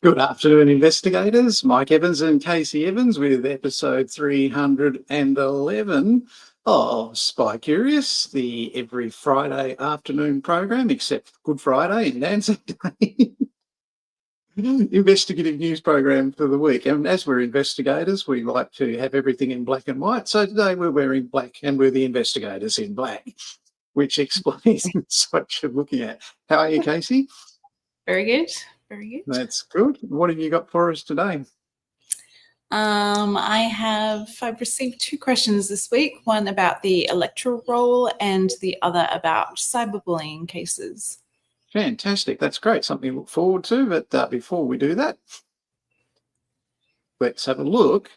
Good afternoon, investigators. Mike Evans and Casey Evans with episode 311 of Spy Curious, the every Friday afternoon program, except Good Friday and Anzac Day. Investigative news program for the week. And as we're investigators, we like to have everything in black and white. So today we're wearing black and we're the investigators in black, which explains what you're looking at. How are you, Casey? Very good. Very good. That's good. What have you got for us today? I've received two questions this week, one about the electoral roll and the other about cyberbullying cases. Fantastic. That's great. Something to look forward to. But before we do that, let's have a look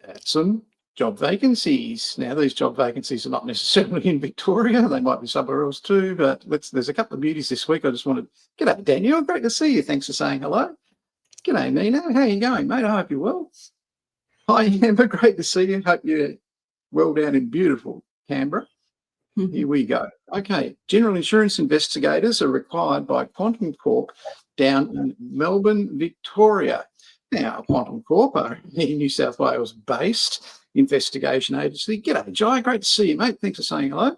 at some job vacancies. Now, these job vacancies are not necessarily in Victoria. They might be somewhere else too, but there's a couple of beauties this week. I just wanted, g'day, Daniel. Great to see you. Thanks for saying hello. G'day, Nina. How you going, mate? I hope you're well. Hi, Amber. Great to see you. Hope you're well down in beautiful Canberra. Here we go. Okay. General insurance investigators are required by Quantum Corp down in Melbourne, Victoria. Now, Quantum Corp are a New South Wales based investigation agency. G'day, Jai. Great to see you, mate. Thanks for saying hello.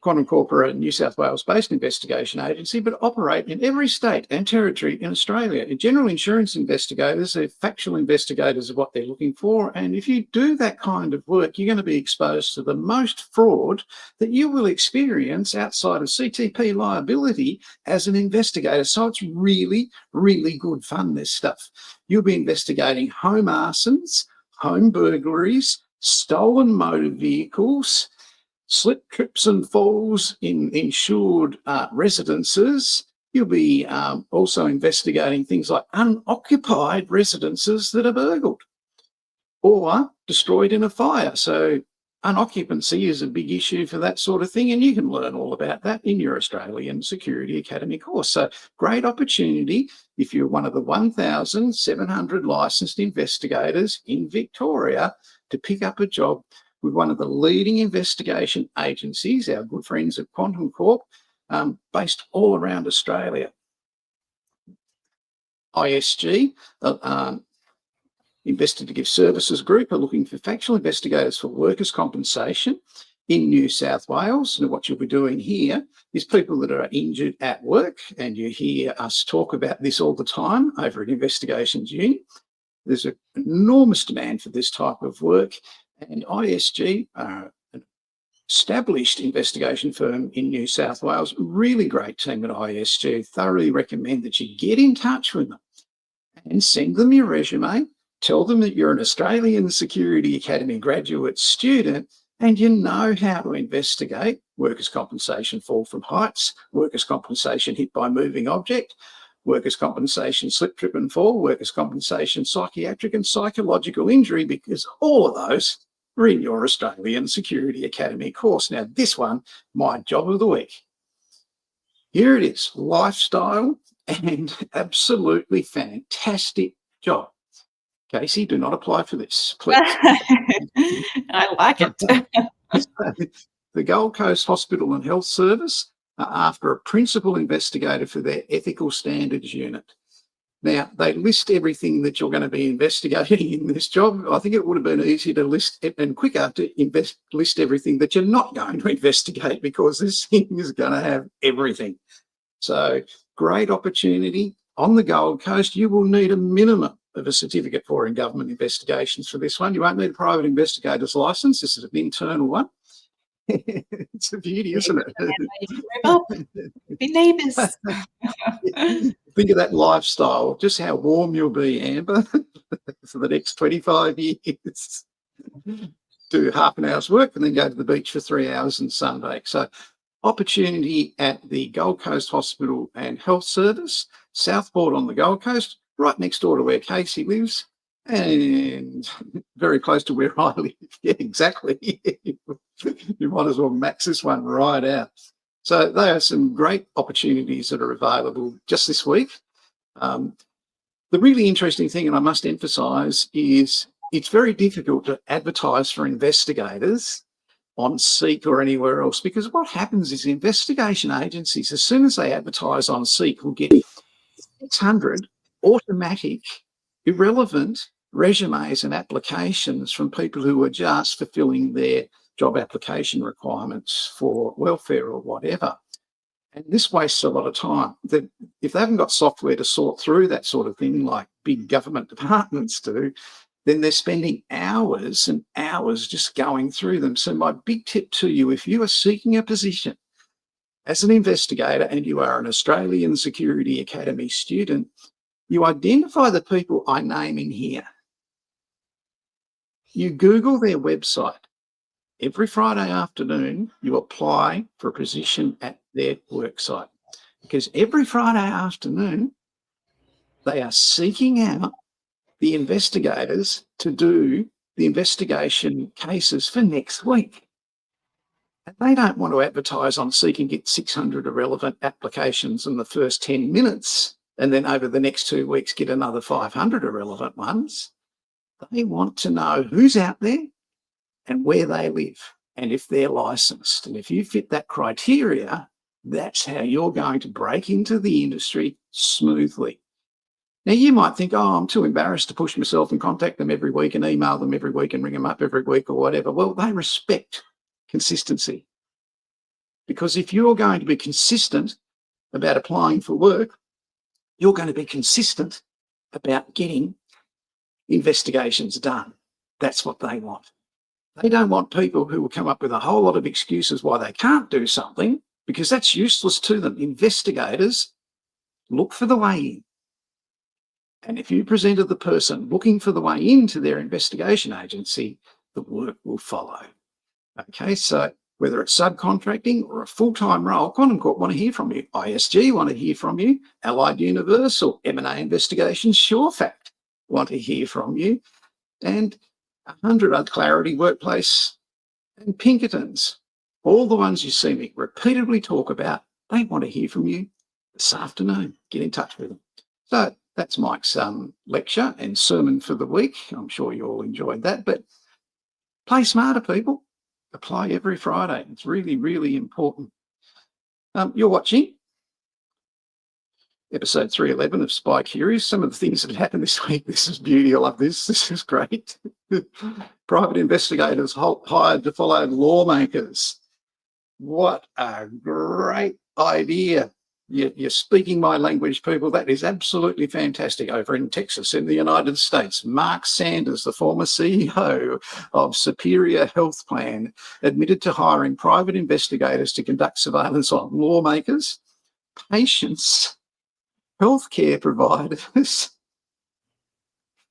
Quantum Corp are a New South Wales based investigation agency, but operate in every state and territory in Australia. General insurance investigators are factual investigators of what they're looking for. And if you do that kind of work, you're going to be exposed to the most fraud that you will experience outside of CTP liability as an investigator. So it's really, really good fun, this stuff. You'll be investigating home arsons, home burglaries, stolen motor vehicles, slip, trips and falls in insured residences. You'll be also investigating things like unoccupied residences that are burgled or destroyed in a fire. So unoccupancy is a big issue for that sort of thing, and you can learn all about that in your Australian Security Academy course. So great opportunity if you're one of the 1,700 licensed investigators in Victoria to pick up a job with one of the leading investigation agencies, our good friends at Quantum Corp, based all around Australia. ISG, Investigative Services Group, are looking for factual investigators for workers' compensation in New South Wales. And what you'll be doing here is people that are injured at work, and you hear us talk about this all the time over at Investigations Unit. There's an enormous demand for this type of work. And ISG are an established investigation firm in New South Wales. Really great team at ISG. Thoroughly recommend that you get in touch with them and send them your resume. Tell them that you're an Australian Security Academy graduate student and you know how to investigate workers' compensation fall from heights, workers' compensation hit by moving object, workers' compensation slip, trip and fall, workers' compensation psychiatric and psychological injury, because all of those are in your Australian Security Academy course. Now, this one, my job of the week. Here it is, lifestyle and absolutely fantastic job. Casey, do not apply for this, please. I like it. The Gold Coast Hospital and Health Service are after a principal investigator for their ethical standards unit. Now, they list everything that you're going to be investigating in this job. I think it would have been easier to list it and quicker to list everything that you're not going to investigate, because this thing is going to have everything. So great opportunity on the Gold Coast. You will need a minimum of a certificate for in government investigations for this one. You won't need a private investigator's license. This is an internal one. It's a beauty, isn't it? Be neighbours. Think of that lifestyle, just how warm you'll be, Amber, for the next 25 years. Do half an hour's work and then go to the beach for 3 hours and sunbake. So opportunity at the Gold Coast Hospital and Health Service, Southport on the Gold Coast, right next door to where Casey lives, and very close to where I live. Yeah, exactly. You might as well max this one right out. So there are some great opportunities that are available just this week. The really interesting thing, and I must emphasise, is it's very difficult to advertise for investigators on Seek or anywhere else, because what happens is investigation agencies, as soon as they advertise on Seek, will get 600 automatic, irrelevant resumes and applications from people who are just fulfilling their job application requirements for welfare or whatever. And this wastes a lot of time. That if they haven't got software to sort through that sort of thing, like big government departments do, then they're spending hours and hours just going through them. So my big tip to you, if you are seeking a position as an investigator and you are an Australian Security Academy student, you identify the people I name in here. You Google their website. Every Friday afternoon, you apply for a position at their worksite, because every Friday afternoon, they are seeking out the investigators to do the investigation cases for next week. And they don't want to advertise on Seek and get 600 irrelevant applications in the first 10 minutes, and then over the next 2 weeks, get another 500 irrelevant ones. They want to know who's out there and where they live, and if they're licensed. And if you fit that criteria, that's how you're going to break into the industry smoothly. Now, you might think, oh, I'm too embarrassed to push myself and contact them every week and email them every week and ring them up every week or whatever. Well, they respect consistency. Because if you're going to be consistent about applying for work, you're going to be consistent about getting investigations done. That's what they want. They don't want people who will come up with a whole lot of excuses why they can't do something, because that's useless to them. Investigators look for the way in. And if you presented the person looking for the way into their investigation agency, the work will follow. Okay, so whether it's subcontracting or a full-time role, Quantum Corp want to hear from you. ISG want to hear from you. Allied Universal, M&A Investigations, SureFact want to hear from you. And 100 other Clarity, Workplace and Pinkertons, all the ones you see me repeatedly talk about, they want to hear from you this afternoon. Get in touch with them. So that's Mike's lecture and sermon for the week. I'm sure you all enjoyed that, but play smarter, people. Apply every Friday. It's really, really important. You're watching episode 311 of Spy Curious. Some of the things that happened this week. This is beauty. I love this. This is great. Private investigators hired to follow lawmakers. What a great idea. You're speaking my language, people. That is absolutely fantastic. Over in Texas, in the United States, Mark Sanders, the former CEO of Superior Health Plan, admitted to hiring private investigators to conduct surveillance on lawmakers, patients, healthcare providers.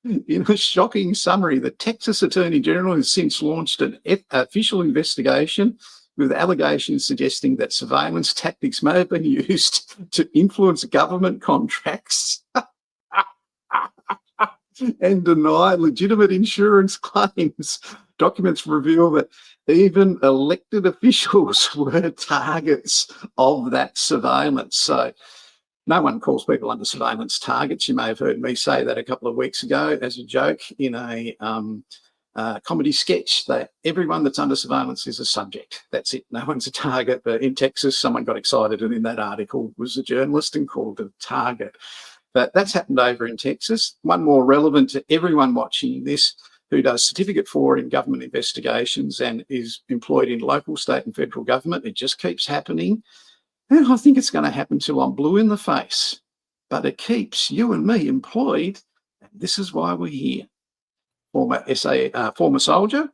In a shocking summary, the Texas Attorney General has since launched an official investigation with allegations suggesting that surveillance tactics may have been used to influence government contracts and deny legitimate insurance claims. Documents reveal that even elected officials were targets of that surveillance. So no one calls people under surveillance targets. You may have heard me say that a couple of weeks ago as a joke in a comedy sketch, that everyone that's under surveillance is a subject. That's it. No one's a target. But in Texas, someone got excited and in that article was a journalist and called it a target. But that's happened over in Texas. One more relevant to everyone watching this who does Certificate 4 in government investigations and is employed in local, state and federal government. It just keeps happening. And I think it's going to happen till I'm blue in the face. But it keeps you and me employed. And this is why we're here. Former soldier,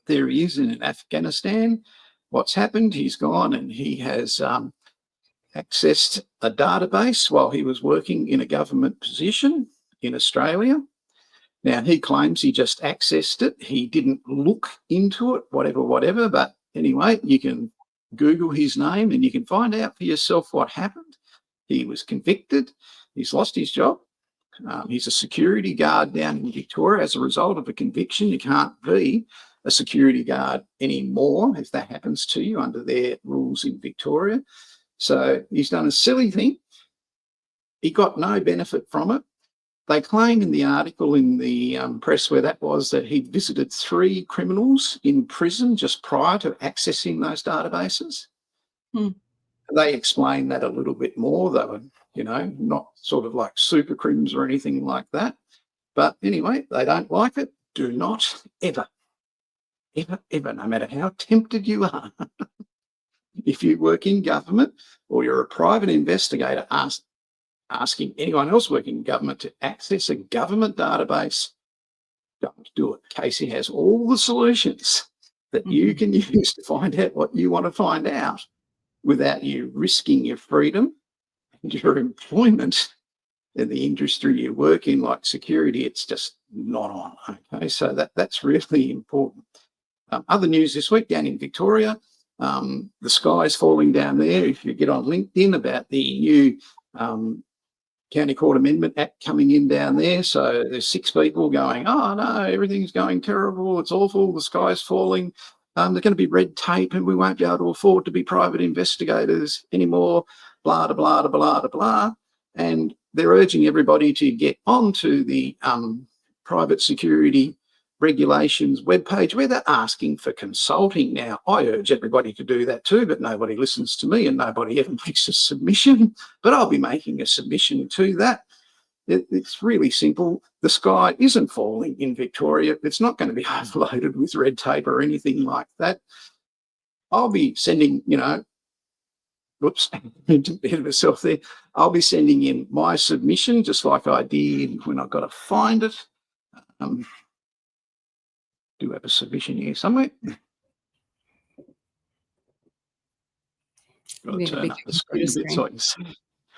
there he is in Afghanistan. What's happened? He's gone and he has accessed a database while he was working in a government position in Australia. Now, he claims he just accessed it. He didn't look into it, whatever. But anyway, you can Google his name and you can find out for yourself what happened. He was convicted. He's lost his job. He's a security guard down in Victoria. As a result of a conviction, you can't be a security guard anymore if that happens to you under their rules in Victoria. So he's done a silly thing. He got no benefit from it. They claim in the article in the press where that was that he'd visited 3 criminals in prison just prior to accessing those databases. They explain that a little bit more. They were, not sort of like super crims or anything like that. But anyway, they don't like it. Do not ever, ever, no matter how tempted you are, if you work in government or you're a private investigator asking anyone else working in government to access a government database, don't do it. Casey has all the solutions that you can use to find out what you want to find out without you risking your freedom and your employment in the industry you work in, like security. It's just not on. Okay, so that's really important. Other news this week down in Victoria, the sky's falling down there. If you get on LinkedIn about the new County Court Amendment Act coming in down there. So there's 6 people going, oh no, everything's going terrible. It's awful. The sky's falling. There's going to be red tape and we won't be able to afford to be private investigators anymore, blah, blah, blah, blah, blah. And they're urging everybody to get onto the private security regulations webpage where they're asking for consulting. Now, I urge everybody to do that too, but nobody listens to me and nobody ever makes a submission. But I'll be making a submission to that. It's really simple. The sky isn't falling in Victoria. It's not going to be overloaded with red tape or anything like that. I'll be sending, whoops, ahead of myself there. I'll be sending in my submission just like I did when I got to find it. Do have a submission here somewhere. Got to turn up the screen a bit so I can see.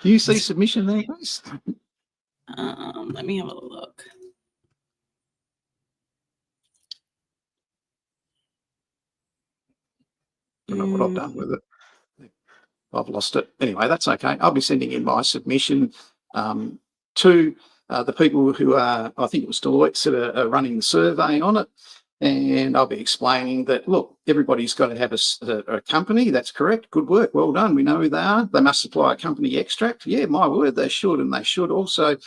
Do you see submission there, guys? Let me have a look. Don't know what I've done with it. I've lost it. Anyway, that's okay. I'll be sending in my submission to the people who are, I think it was Deloitte that are running the survey on it. And I'll be explaining that, look, everybody's got to have a company. That's correct. Good work. Well done. We know who they are. They must supply a company extract. Yeah, my word, they should. And they should also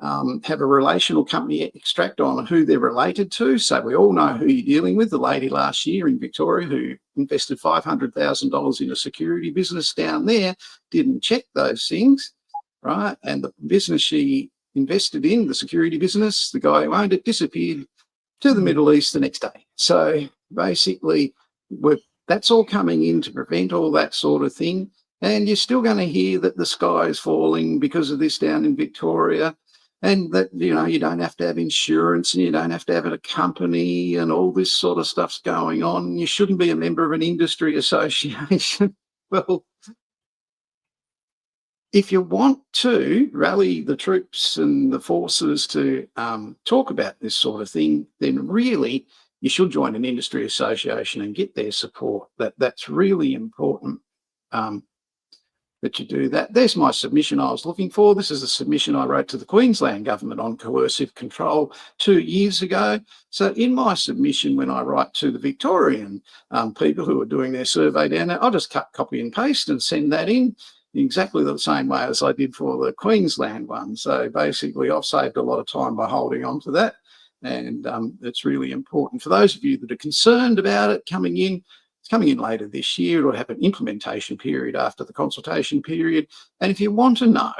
have a relational company extract on who they're related to. So we all know who you're dealing with. The lady last year in Victoria who invested $500,000 in a security business down there didn't check those things, right? And the business she invested in, the security business, the guy who owned it disappeared to the Middle East the next day. So basically, that's all coming in to prevent all that sort of thing. And you're still going to hear that the sky is falling because of this down in Victoria, and that, you don't have to have insurance and you don't have to have a company and all this sort of stuff's going on. You shouldn't be a member of an industry association. Well, if you want to rally the troops and the forces to talk about this sort of thing, then really you should join an industry association and get their support. That's really important that you do that. There's my submission I was looking for. This is a submission I wrote to the Queensland government on coercive control 2 years ago. So in my submission, when I write to the Victorian people who are doing their survey down there, I'll just cut, copy and paste and send that in exactly the same way as I did for the Queensland one. So basically I've saved a lot of time by holding on to that. And it's really important for those of you that are concerned about it coming in. It's coming in later this year. It'll have an implementation period after the consultation period. And if you want to know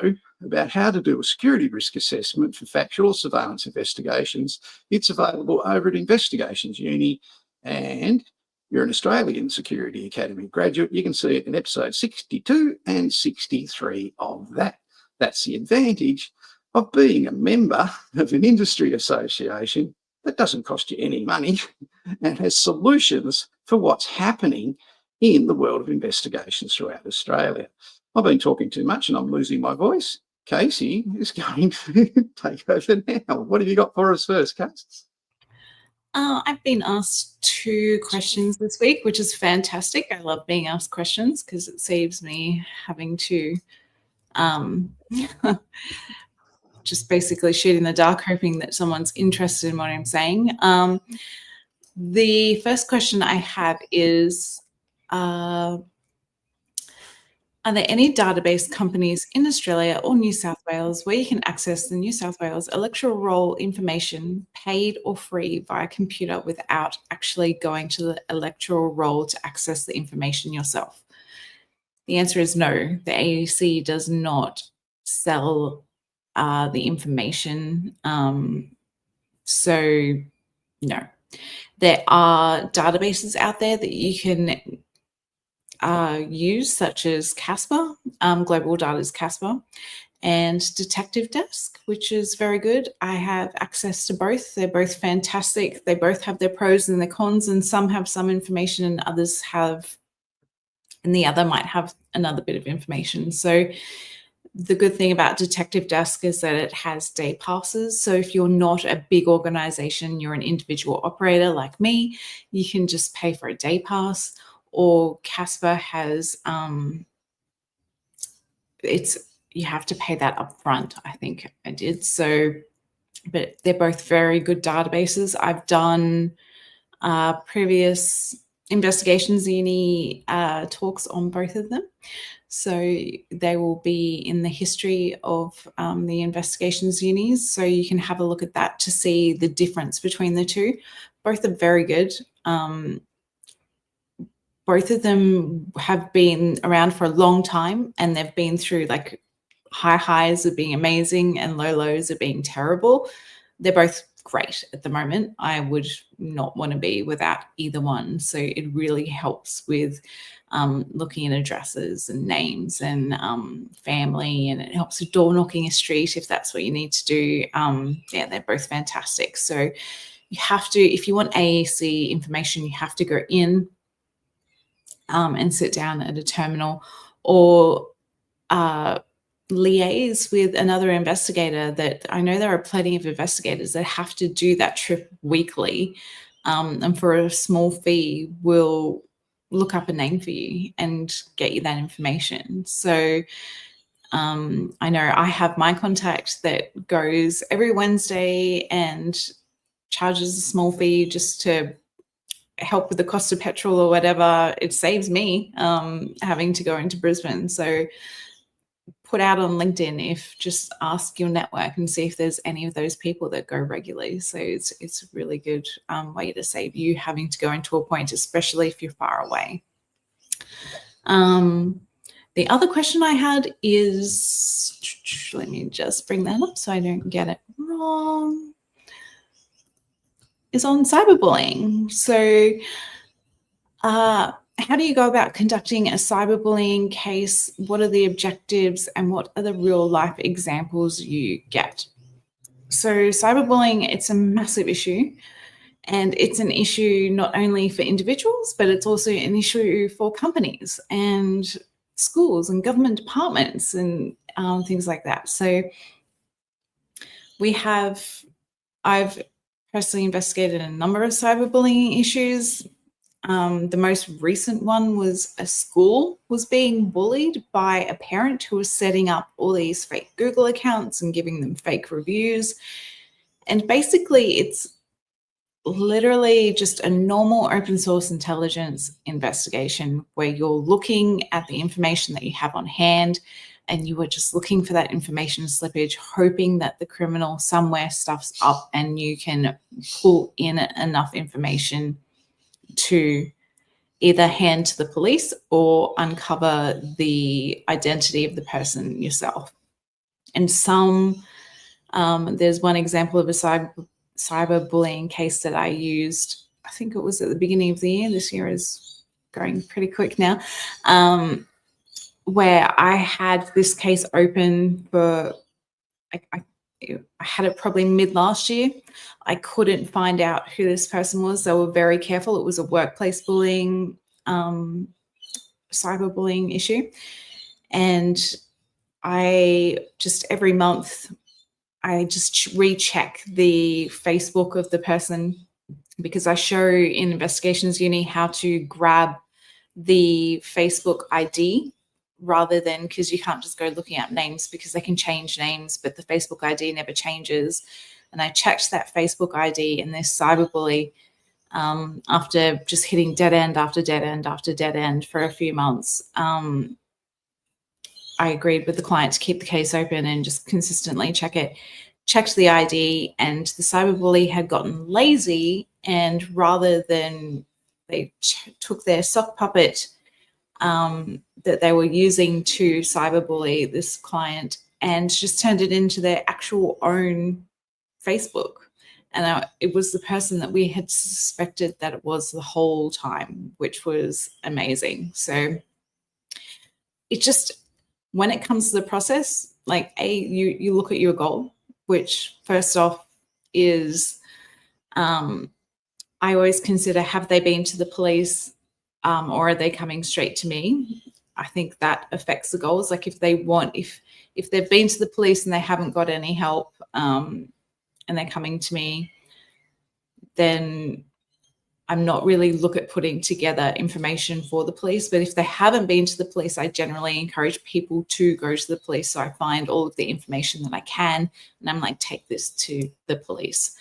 about how to do a security risk assessment for factual surveillance investigations, it's available over at Investigations Uni. And you're an Australian Security Academy graduate, you can see it in episode 62 and 63 of that. That's the advantage of being a member of an industry association that doesn't cost you any money and has solutions for what's happening in the world of investigations throughout Australia. I've been talking too much and I'm losing my voice. Casey is going to take over now. What have you got for us first, Casey? I've been asked 2 questions this week, which is fantastic. I love being asked questions because it saves me having to just basically shoot in the dark, hoping that someone's interested in what I'm saying. The first question I have is, are there any database companies in Australia or New South Wales where you can access the New South Wales electoral roll information, paid or free, via computer without actually going to the electoral roll to access the information yourself? The answer is no. The AEC does not sell the information. So no. There are databases out there that you can use, such as Casper, Global Data's Casper, and Detective Desk, which is very good. I have access to both. They're both fantastic. They both have their pros and their cons, and some have some information and others have, and the other might have another bit of information. So the good thing about Detective Desk is that it has day passes. So if you're not a big organization, you're an individual operator like me, you can just pay for a day pass. Or Casper has, you have to pay that up front. I think I did. So, but they're both very good databases. I've done previous investigations uni talks on both of them. So they will be in the history of the investigations unis. So you can have a look at that to see the difference between the two. Both are very good. Both of them have been around for a long time, and they've been through like high highs of being amazing and low lows of being terrible. They're both great at the moment. I would not want to be without either one. So it really helps with looking at addresses and names and family, and it helps with door knocking a street if that's what you need to do. Yeah, they're both fantastic. So you have to, if you want AEC information, you have to go in and sit down at a terminal, or liaise with another investigator. That I know there are plenty of investigators that have to do that trip weekly, and for a small fee will look up a name for you and get you that information. So I know I have my contact that goes every Wednesday and charges a small fee just to help with the cost of petrol or whatever. It saves me having to go into Brisbane. So put out on LinkedIn, if just ask your network and see if there's any of those people that go regularly. So it's a really good way to save you having to go into a point, especially if you're far away. The other question I had is, let me just bring that up so I don't get it wrong, is on cyberbullying. So how do you go about conducting a cyberbullying case? What are the objectives, and what are the real life examples you get? So cyberbullying, it's a massive issue, and it's an issue not only for individuals, but it's also an issue for companies and schools and government departments and things like that. So I've personally investigated a number of cyberbullying issues. The most recent one was a school was being bullied by a parent who was setting up all these fake Google accounts and giving them fake reviews. And basically, it's literally just a normal open source intelligence investigation where you're looking at the information that you have on hand, and you are just looking for that information slippage, hoping that the criminal somewhere stuffs up and you can pull in enough information to either hand to the police or uncover the identity of the person yourself. And there's one example of a cyberbullying case that I used, I think it was at the beginning of the year. This year is going pretty quick now, where I had this case open for, I had it probably mid last year. I couldn't find out who this person was. They were very careful. It was a workplace bullying, cyberbullying issue. And I just every month, I just recheck the Facebook of the person, because I show in investigations uni how to grab the Facebook ID rather than, because you can't just go looking up names because they can change names, but the Facebook ID never changes. And I checked that Facebook ID, and this cyberbully, after just hitting dead end after dead end after dead end for a few months, I agreed with the client to keep the case open and just consistently check it. Checked the ID, and the cyberbully had gotten lazy, and rather than they took their sock puppet that they were using to cyberbully this client, and just turned it into their actual own Facebook. And it was the person that we had suspected that it was the whole time, which was amazing. So it just, when it comes to the process, like you look at your goal, which first off is, I always consider, have they been to the police, or are they coming straight to me? I think that affects the goals. Like if they've been to the police and they haven't got any help, and they're coming to me, then I'm not really look at putting together information for the police. But if they haven't been to the police, I generally encourage people to go to the police. So I find all of the information that I can, and I'm like, take this to the police,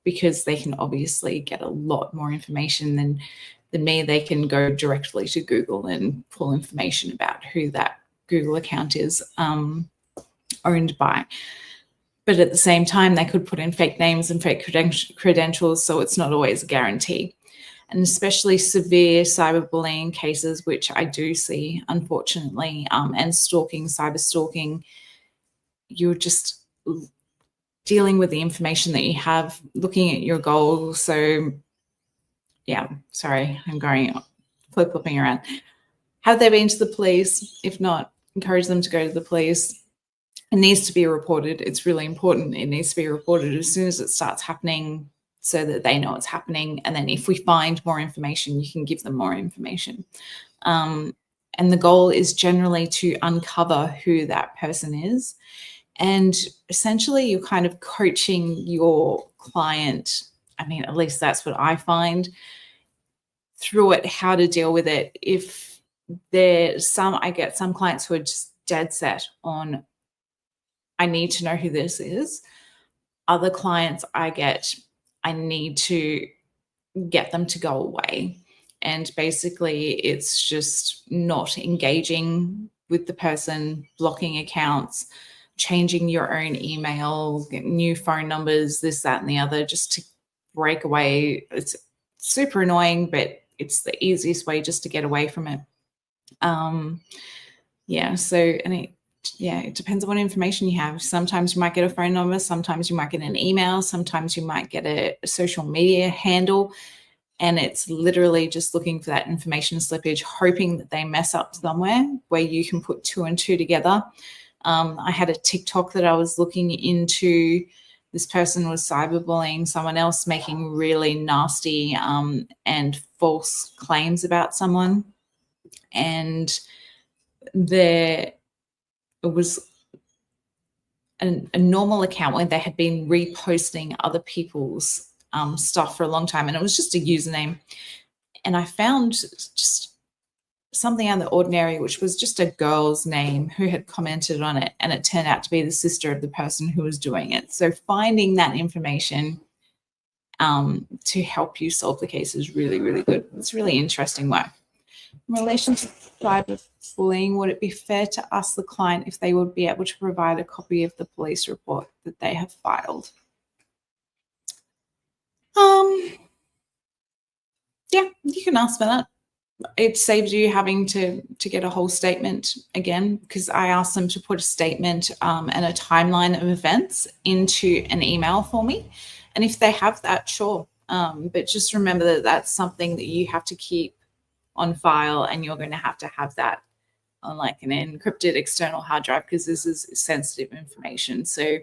because they can obviously get a lot more information than me. They can go directly to Google and pull information about who that Google account is owned by. But at the same time, they could put in fake names and fake credentials, so it's not always a guarantee. And especially severe cyberbullying cases, which I do see, unfortunately, and stalking, cyber stalking, you're just dealing with the information that you have, looking at your goals. So, yeah, sorry, I'm going flip-flopping around. Have they been to the police? If not, encourage them to go to the police. It needs to be reported. It's really important. It needs to be reported as soon as it starts happening, so that they know it's happening. And then if we find more information, you can give them more information. And the goal is generally to uncover who that person is. And essentially you're kind of coaching your client. I mean, at least that's what I find through it, how to deal with it. If I get some clients who are just dead set on, I need to know who this is. Other clients I need to get them to go away. And basically it's just not engaging with the person, blocking accounts, changing your own email, new phone numbers, this, that, and the other, just to break away. It's super annoying, but it's the easiest way just to get away from it. It depends on what information you have. Sometimes you might get a phone number, sometimes you might get an email, sometimes you might get a social media handle, and it's literally just looking for that information slippage, hoping that they mess up somewhere where you can put two and two together. I had a TikTok that I was looking into. This person was cyberbullying someone else, making really nasty and false claims about someone. And it was a normal account where they had been reposting other people's stuff for a long time, and it was just a username. And I found just something out of the ordinary, which was just a girl's name who had commented on it, and it turned out to be the sister of the person who was doing it. So finding that information to help you solve the case is really, really good. It's really interesting work. In relation to cyberbullying, would it be fair to ask the client if they would be able to provide a copy of the police report that they have filed? Yeah, you can ask for that. It saves you having to get a whole statement again, because I asked them to put a statement and a timeline of events into an email for me. And if they have that, sure. But just remember that that's something that you have to keep on file, and you're going to have that on like an encrypted external hard drive, because this is sensitive information. So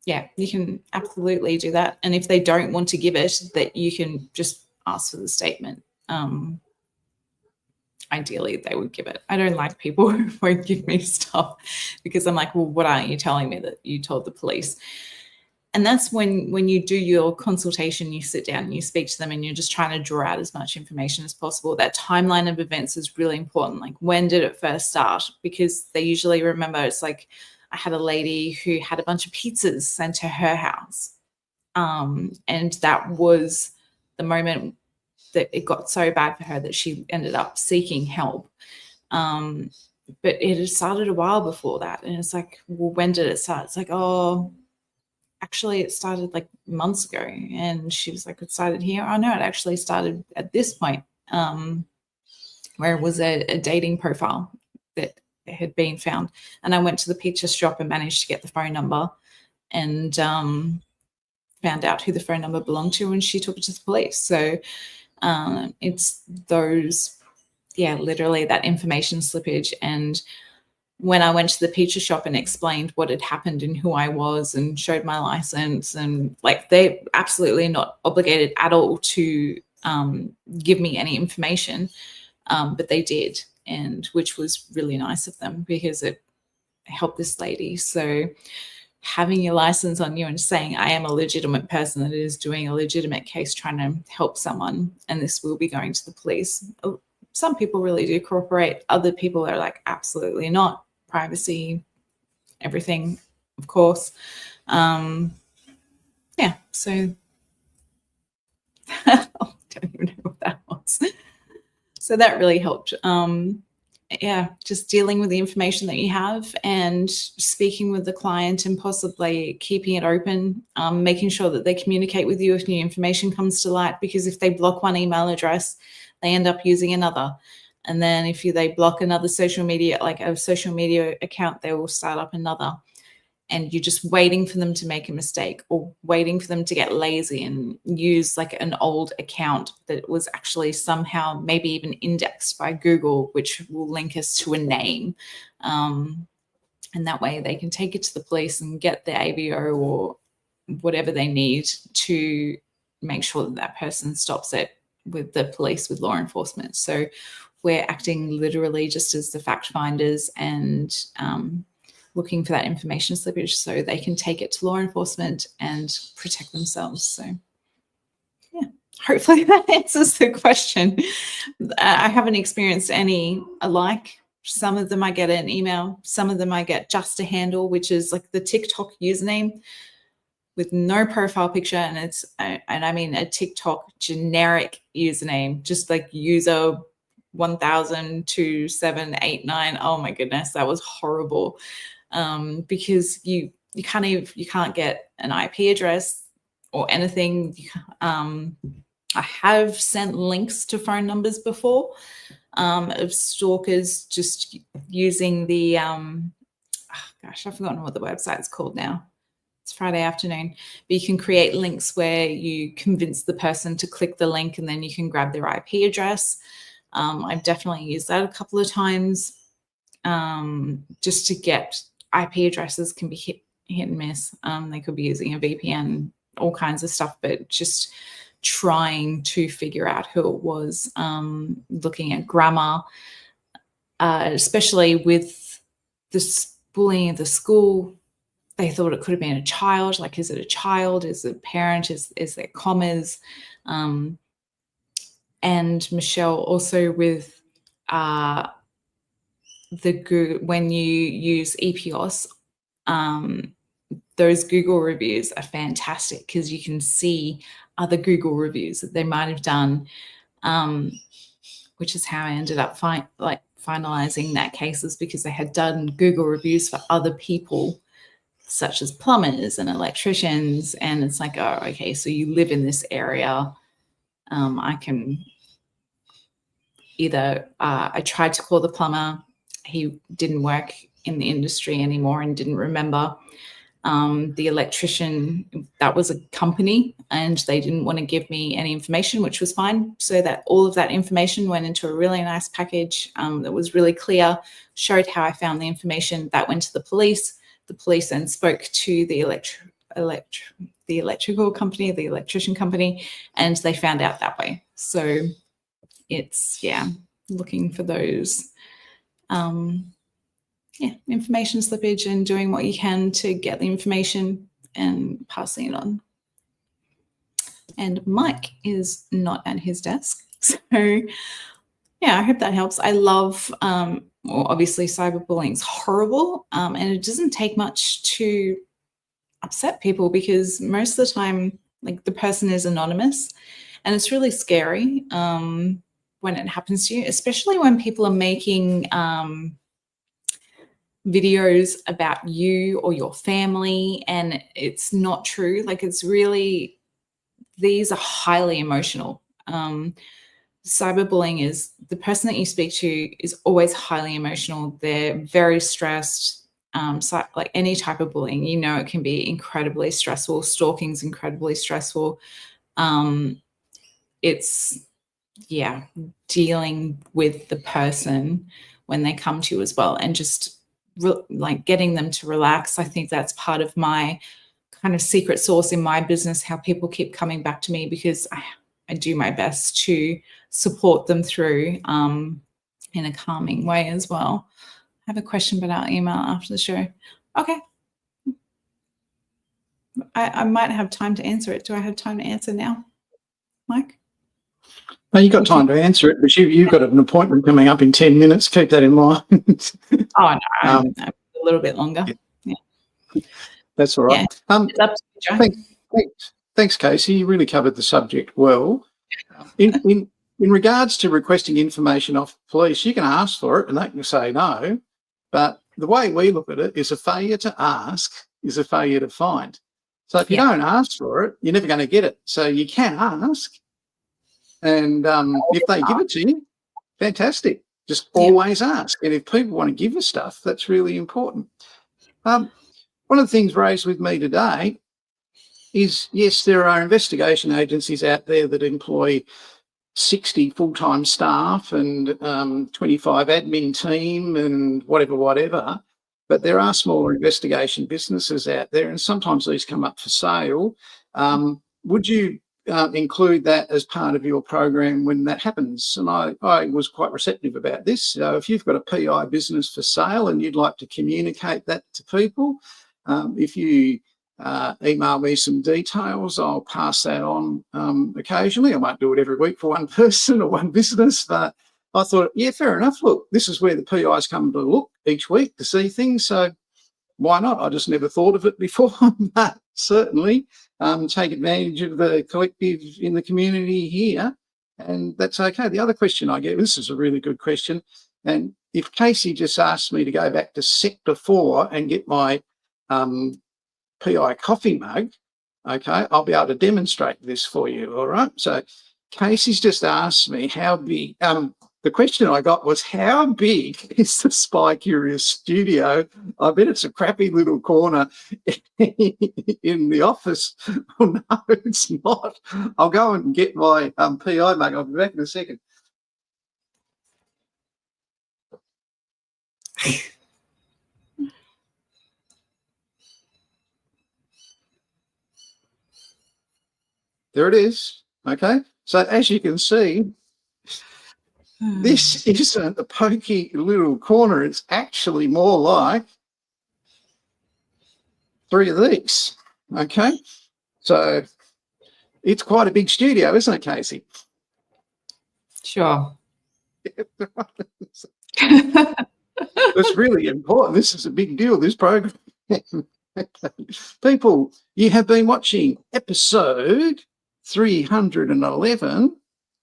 yeah, you can absolutely do that. And if they don't want to give it, that you can just ask for the statement. Ideally they would give it. I don't like people who won't give me stuff, because I'm like, well, what aren't you telling me that you told the police? And that's when you do your consultation, you sit down and you speak to them, and you're just trying to draw out as much information as possible. That timeline of events is really important. Like, when did it first start? Because they usually remember. It's like, I had a lady who had a bunch of pizzas sent to her house. And that was the moment that it got so bad for her that she ended up seeking help. But it had started a while before that. And it's like, well, when did it start? It's like, oh, actually it started like months ago. And she was like, it started here. Oh no, it actually started at this point where it was a dating profile that had been found. And I went to the pizza shop and managed to get the phone number and found out who the phone number belonged to, and she took it to the police. So it's those, literally that information slippage. And when I went to the pizza shop and explained what had happened and who I was and showed my license, and like, they're absolutely not obligated at all to give me any information, but they did, and which was really nice of them because it helped this lady. So having your license on you and saying, I am a legitimate person that is doing a legitimate case trying to help someone, and this will be going to the police. Some people really do cooperate. Other people are like, absolutely not. Privacy, everything, of course. So I don't even know what that was. So that really helped. Just dealing with the information that you have and speaking with the client and possibly keeping it open, making sure that they communicate with you if new information comes to light, because if they block one email address, they end up using another. And then if they block another social media, like a social media account, they will start up another. And you're just waiting for them to make a mistake or waiting for them to get lazy and use like an old account that was actually somehow maybe even indexed by Google, which will link us to a name. And that way they can take it to the police and get the AVO or whatever they need to make sure that that person stops it with the police, with law enforcement. So we're acting literally just as the fact finders and looking for that information slippage so they can take it to law enforcement and protect themselves. So hopefully that answers the question. I haven't experienced any alike. Some of them I get an email, some of them I get just a handle, which is like the TikTok username with no profile picture, and it's I mean a TikTok generic username, just like user 10002789. Oh my goodness, that was horrible. Because you can't get an IP address or anything. I have sent links to phone numbers before of stalkers just using the I've forgotten what the website's called now. It's Friday afternoon, but you can create links where you convince the person to click the link and then you can grab their IP address. I've definitely used that a couple of times just to get IP addresses. Can be hit and miss. They could be using a VPN, all kinds of stuff, but just trying to figure out who it was, looking at grammar, especially with this bullying at the school. They thought it could have been a child. Like, is it a child? Is it a parent? Is there commas? And Michelle, also with the Google, when you use EPOS, those Google reviews are fantastic because you can see other Google reviews that they might have done, which is how I ended up finalizing that case, is because they had done Google reviews for other people, such as plumbers and electricians. And it's like, oh, okay, so you live in this area. I can either, I tried to call the plumber. He didn't work in the industry anymore and didn't remember. The electrician, that was a company and they didn't want to give me any information, which was fine. So that all of that information went into a really nice package that was really clear, showed how I found the information. That went to the police. The police then spoke to the electrical company, the electrician company, and they found out that way. So it's, looking for those information slippage and doing what you can to get the information and passing it on. And Mike is not at his desk. So I hope that helps. I love, obviously cyberbullying is horrible, and it doesn't take much to upset people because most of the time, like, the person is anonymous, and it's really scary when it happens to you, especially when people are making videos about you or your family and it's not true. Like, it's really, these are highly emotional. cyberbullying is the person that you speak to is always highly emotional. They're very stressed. Like any type of bullying, you know, it can be incredibly stressful. Stalking is incredibly stressful. It's, yeah, dealing with the person when they come to you as well, and just like getting them to relax. I think that's part of my kind of secret sauce in my business, how people keep coming back to me, because I do my best to support them through in a calming way as well. I have a question, but I'll email after the show. Okay. I might have time to answer it. Do I have time to answer now, Mike? No, you've got time to answer it, but you've got an appointment coming up in 10 minutes. Keep that in mind. Oh, no, a little bit longer. Yeah. That's all right. Yeah. It's up to you, Joe. Thanks, Casey. You really covered the subject well. In regards to requesting information off police, you can ask for it and they can say no. But the way we look at it is a failure to ask is a failure to find. So if you don't ask for it, you're never going to get it. So you can ask. And if they give it to you, fantastic. Just always ask. And if people want to give us stuff, that's really important. One of the things raised with me today is, yes, there are investigation agencies out there that employ 60 full-time staff and 25 admin team and whatever, but there are smaller investigation businesses out there, and sometimes these come up for sale. Would you include that as part of your program when that happens? And I was quite receptive about this. So if you've got a PI business for sale and you'd like to communicate that to people, if you email me some details, I'll pass that on occasionally. I won't do it every week for one person or one business, but I thought, yeah, fair enough. Look, this is where the PIs come to look each week to see things. So why not? I just never thought of it before, but certainly take advantage of the collective in the community here, and that's okay. The other question I get, this is a really good question, and if Casey just asked me to go back to Sector 4 and get my PI coffee mug, okay, I'll be able to demonstrate this for you, all right? So Casey's just asked me how big, the question I got was, how big is the Spy Curious studio? I bet it's a crappy little corner in the office. Oh, no, it's not. I'll go and get my PI mug. I'll be back in a second. There it is. Okay. So as you can see, this isn't a pokey little corner. It's actually more like 3 of these. Okay. So it's quite a big studio, isn't it, Casey? Sure. It's really important. This is a big deal, this program. People, you have been watching episode 311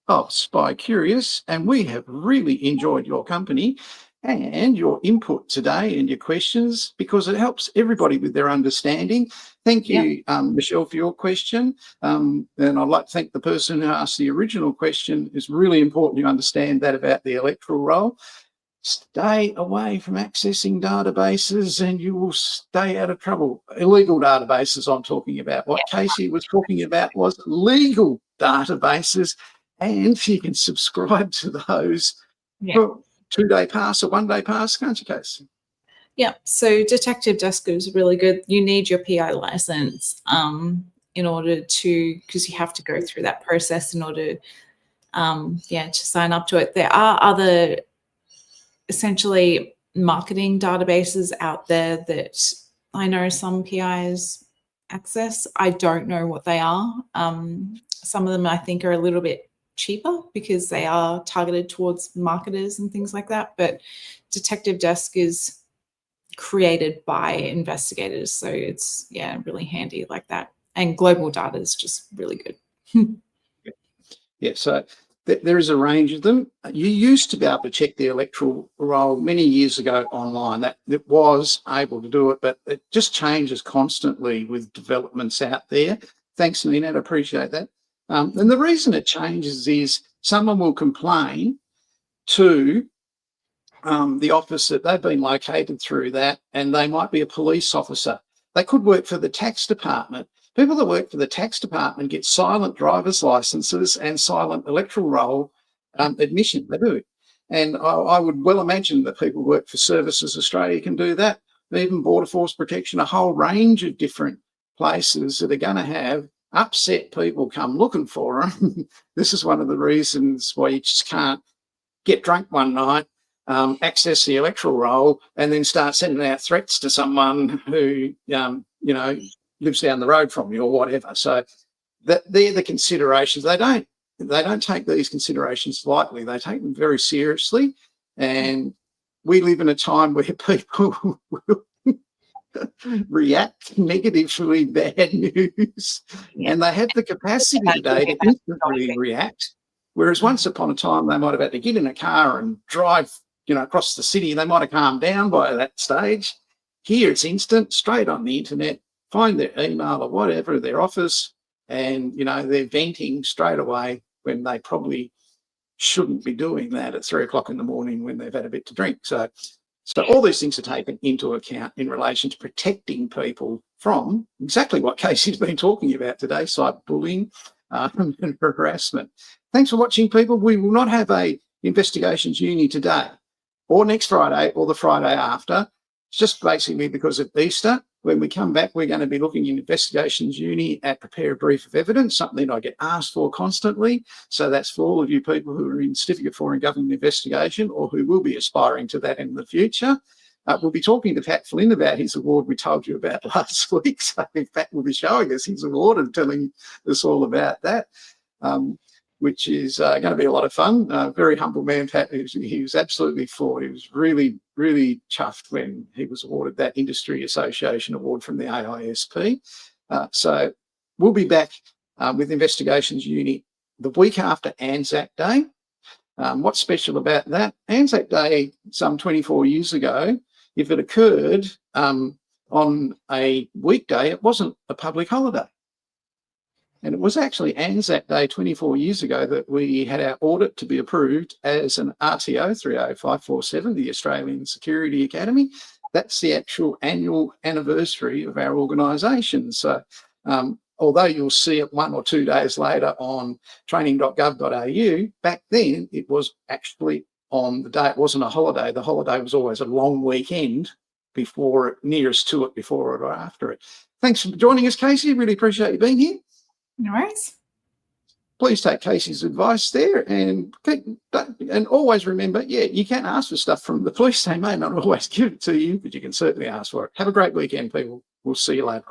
of Spy Curious, and we have really enjoyed your company and your input today and your questions, because it helps everybody with their understanding. Thank you, Michelle, for your question. And I'd like to thank the person who asked the original question. It's really important you understand that about the electoral roll. Stay away from accessing databases and you will stay out of trouble. Illegal databases I'm talking about. What Casey was talking about was legal databases, and you can subscribe to those for 2-day pass or 1-day pass, can't you, Casey? Yeah, so Detective Desk is really good. You need your PI license in order to, because you have to go through that process in order to sign up to it. There are other essentially marketing databases out there that I know some PIs access. I don't know what they are. Some of them I think are a little bit cheaper because they are targeted towards marketers and things like that. But Detective Desk is created by investigators. So it's, really handy like that. And Global Data is just really good. So there is a range of them. You used to be able to check the electoral roll many years ago online. That it was able to do it, but it just changes constantly with developments out there. Thanks, Nina. I appreciate that. And the reason it changes is someone will complain to the office that they've been located through that, and they might be a police officer. They could work for the tax department. People that work for the tax department get silent driver's licenses and silent electoral roll admission. They do. And I would well imagine that people who work for Services Australia can do that. Even Border Force Protection, a whole range of different places that are going to have upset people come looking for them. This is one of the reasons why you just can't get drunk one night, access the electoral roll, and then start sending out threats to someone who, lives down the road from you or whatever. So they're the considerations. They don't take these considerations lightly. They take them very seriously. And we live in a time where people will react negatively bad news, and they have the capacity today to instantly react. Whereas once upon a time, they might have had to get in a car and drive, across the city. They might have calmed down by that stage. Here it's instant, straight on the internet, find their email or whatever, their office, and, they're venting straight away when they probably shouldn't be doing that at 3 o'clock in the morning when they've had a bit to drink. So all these things are taken into account in relation to protecting people from exactly what Casey's been talking about today, cyberbullying and harassment. Thanks for watching, people. We will not have a investigations uni today or next Friday or the Friday after. It's just basically because of Easter. When we come back, we're going to be looking in investigations uni at prepare a brief of evidence, something I get asked for constantly. So that's for all of you people who are in Certificate for in Government Investigation or who will be aspiring to that in the future. We'll be talking to Pat Flynn about his award we told you about last week. So Pat will be showing us his award and telling us all about that, which is going to be a lot of fun. Very humble man, Pat. He was absolutely floored. He was really, really chuffed when he was awarded that Industry Association award from the AISP. So we'll be back with Investigations Uni the week after Anzac Day. What's special about that? Anzac Day, some 24 years ago, if it occurred on a weekday, it wasn't a public holiday. And it was actually Anzac Day 24 years ago that we had our audit to be approved as an RTO 30547, the Australian Security Academy. That's the actual annual anniversary of our organisation. So although you'll see it 1 or 2 days later on training.gov.au, back then it was actually on the day. It wasn't a holiday. The holiday was always a long weekend before it, nearest to it, before it or after it. Thanks for joining us, Casey. Really appreciate you being here. No worries. Please take Casey's advice there, and always remember, you can ask for stuff from the police. They may not always give it to you, but you can certainly ask for it. Have a great weekend, people. We'll see you later.